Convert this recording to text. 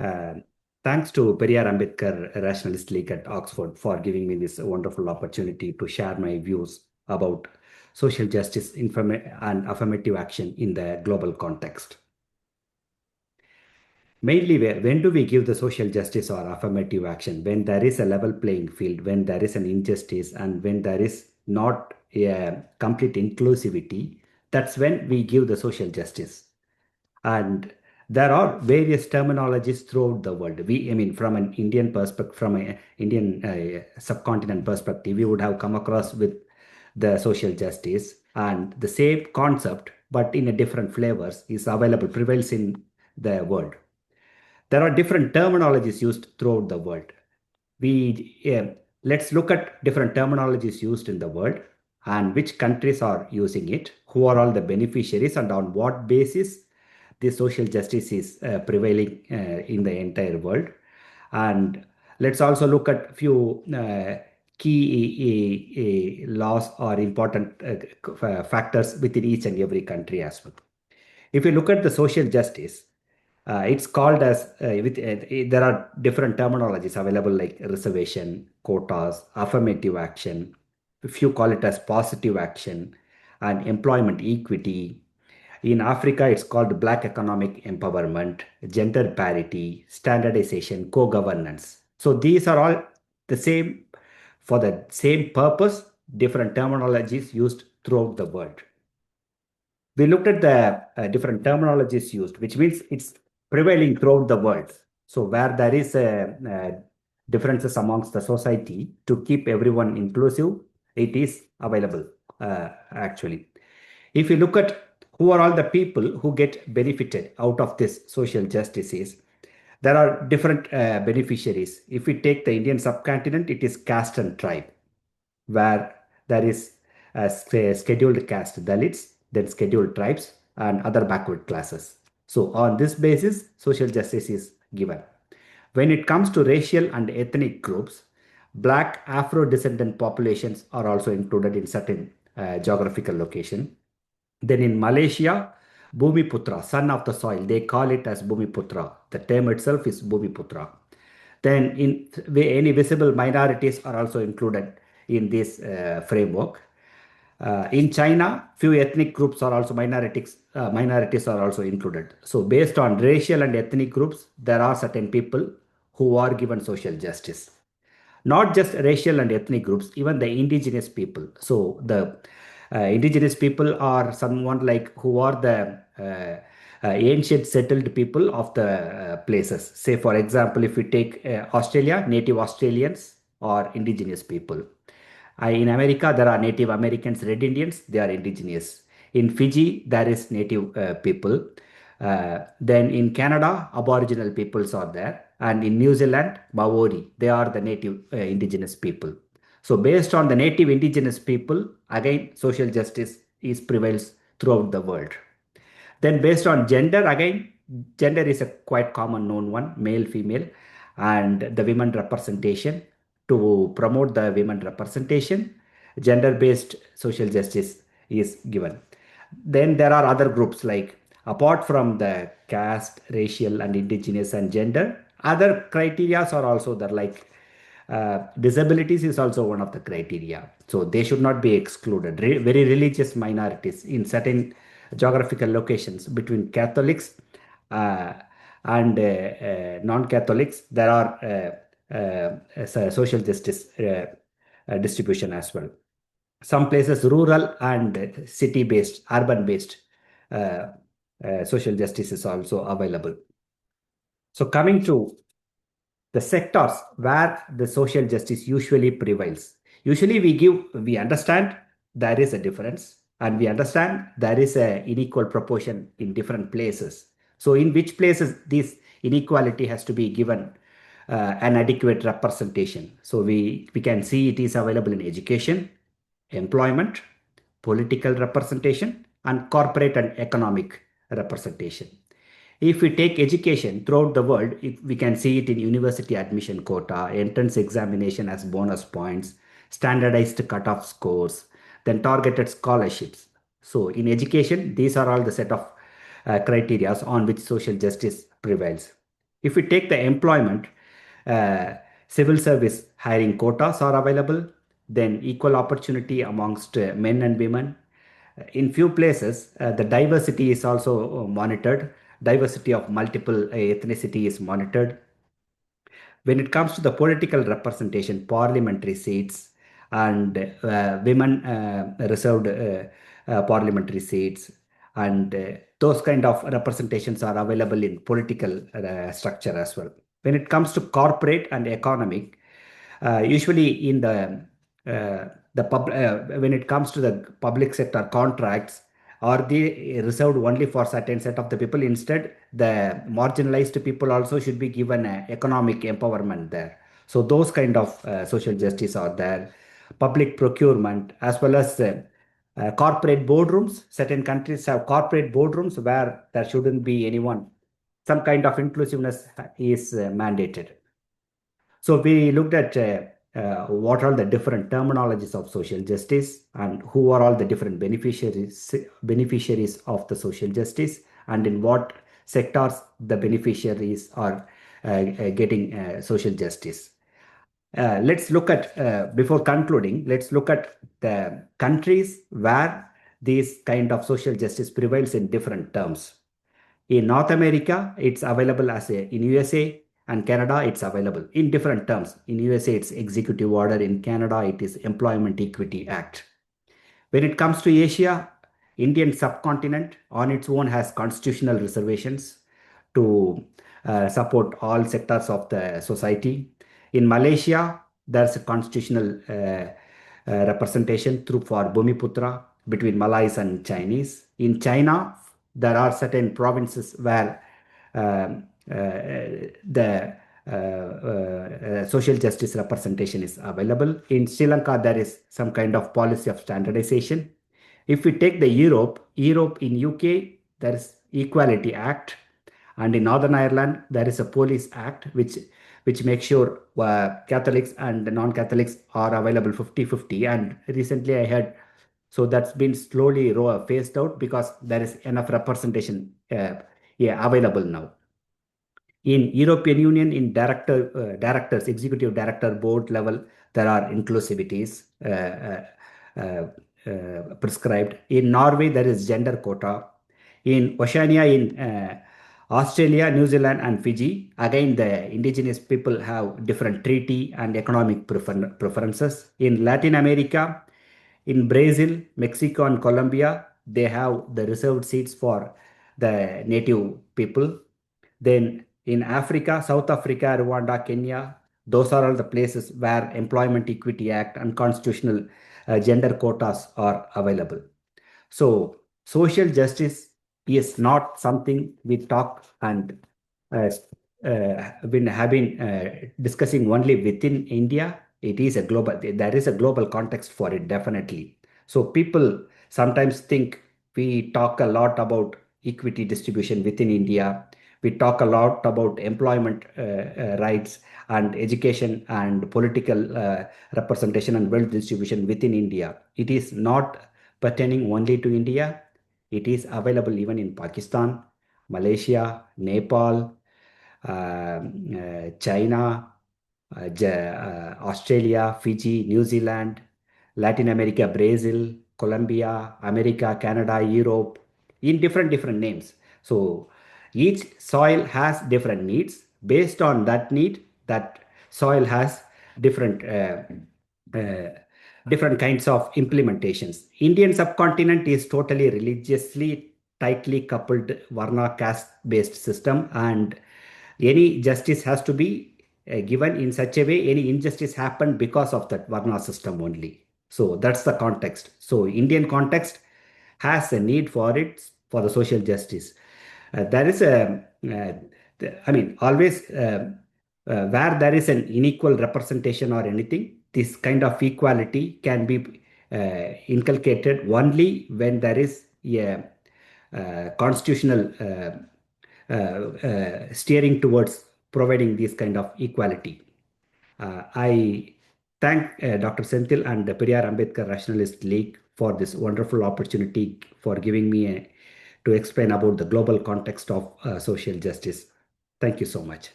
Uh, Thanks to Periyar Ambedkar Rationalist League at Oxford for giving me this wonderful opportunity to share my views about social justice and affirmative action in the global context. Mainly, when do we give the social justice or affirmative action? When there is a level playing field, when there is an injustice, and when there is not a complete inclusivity, that's when we give the social justice. And there are various terminologies throughout the world. I mean, from an Indian perspective, from an Indian subcontinent perspective, we would have come across with the social justice, and the same concept, but in a different flavors, is available, prevails in the world. There are different terminologies used throughout the world. Let's look at different terminologies used in the world and which countries are using it, who are all the beneficiaries, and on what basis the social justice is prevailing in the entire world. And let's also look at few key laws or important factors within each and every country as well. If you look at the social justice, it's called as there are different terminologies available like reservation, quotas, affirmative action. If you call it as positive action and employment equity. In Africa, it's called Black economic empowerment, gender parity, standardization, co-governance. So these are all the same for the same purpose, different terminologies used throughout the world. We looked at the different terminologies used, which means it's prevailing throughout the world. So where there is differences amongst the society to keep everyone inclusive, it is available actually. If you look at who are all the people who get benefited out of this social justices, there are different beneficiaries. If we take the Indian subcontinent, it is caste and tribe, where there is scheduled caste Dalits, then scheduled tribes, and other backward classes. So on this basis, social justice is given. When it comes to racial and ethnic groups, Black Afro-descendant populations are also included in certain geographical location. Then in Malaysia, Bumiputra, son of the soil, they call it as Bumiputra. The term itself is Bumiputra. Then any visible minorities are also included in this framework. In China, few ethnic groups are also minorities are also included. So based on racial and ethnic groups, there are certain people who are given social justice. Not just racial and ethnic groups, even the indigenous people. So the indigenous people are someone like who are the ancient settled people of the places. Say, for example, if we take Australia, native Australians or indigenous people. In America, there are Native Americans, Red Indians, they are indigenous. In Fiji, there is native people. Then in Canada, Aboriginal peoples are there. And in New Zealand, Maori, they are the native indigenous people. So based on the native indigenous people, again, social justice is prevails throughout the world. Then based on gender, again, gender is a quite common known one, male, female, and the women representation. To promote the women representation, gender-based social justice is given. Then there are other groups like apart from the caste, racial, and indigenous and gender, other criteria are also there like disabilities is also one of the criteria. So they should not be excluded. Very religious minorities in certain geographical locations between Catholics uh, and non-Catholics, there are social justice distribution as well. Some places rural and city-based, urban-based uh, social justice is also available. So coming to the sectors where the social justice usually prevails. Usually we understand there is a difference and we understand there is a unequal proportion in different places. So in which places this inequality has to be given an adequate representation. So we can see it is available in education, employment, political representation, and corporate and economic representation. If we take education throughout the world, we can see it in university admission quota, entrance examination as bonus points, standardized cutoff scores, then targeted scholarships. So in education, these are all the set of criteria on which social justice prevails. If we take the employment, uh, civil service hiring quotas are available, then equal opportunity amongst men and women. In few places, the diversity is also monitored. Diversity of multiple ethnicity is monitored. When it comes to the political representation, parliamentary seats and women reserved parliamentary seats, and those kind of representations are available in political structure as well. When it comes to corporate and economic, usually in when it comes to the public sector contracts, are they reserved only for certain set of the people? Instead, the marginalized people also should be given economic empowerment there. So those kind of social justice are there. Public procurement as well as corporate boardrooms. Certain countries have corporate boardrooms where there shouldn't be anyone. Some kind of inclusiveness is mandated. So we looked at what are the different terminologies of social justice and who are all the different beneficiaries of the social justice, and in what sectors the beneficiaries are getting social justice. Let's look at, before concluding, let's look at the countries where this kind of social justice prevails in different terms. In North America, it's available as in USA and Canada, it's available in different terms. In USA, it's executive order. In Canada, it is Employment Equity Act. When it comes to Asia, Indian subcontinent on its own has constitutional reservations to support all sectors of the society. In Malaysia, there's a constitutional representation through for Bumiputra between Malays and Chinese. In China, there are certain provinces where the social justice representation is available. In Sri Lanka, there is some kind of policy of standardization. If we take the Europe in UK, there is Equality Act, and in Northern Ireland, there is a Police Act, which makes sure Catholics and non-Catholics are available 50-50. And recently I heard, so that's been slowly phased out because there is enough representation available now. In European Union, in directors, executive director board level, there are inclusivities prescribed. In Norway, there is gender quota. In Oceania, in Australia, New Zealand, and Fiji, again, the indigenous people have different treaty and economic preferences. In Latin America, in Brazil, Mexico, and Colombia, they have the reserved seats for the native people. Then in Africa, South Africa, Rwanda, Kenya, those are all the places where Employment Equity Act and constitutional gender quotas are available. So social justice is not something we talk and uh, been having discussing only within India. It is a global. There is a global context for it, definitely. So people sometimes think we talk a lot about equity distribution within India. We talk a lot about employment rights and education and political representation and wealth distribution within India. It is not pertaining only to India. It is available even in Pakistan, Malaysia, Nepal, China, Australia, Fiji, New Zealand, Latin America, Brazil, Colombia, America, Canada, Europe, in different names. So each soil has different needs. Based on that need, that soil has different uh, different kinds of implementations. Indian subcontinent is totally religiously tightly coupled Varna caste based system, and any justice has to be given in such a way. Any injustice happened because of that Varna system only. So that's the context. So Indian context has a need for it, for the social justice. There is a I mean, always where there is an unequal representation or anything, this kind of equality can be inculcated only when there is a constitutional steering towards providing this kind of equality. I thank Dr. Senthil and the Periyar Ambedkar Rationalist League for this wonderful opportunity for giving me to explain about the global context of social justice. Thank you so much.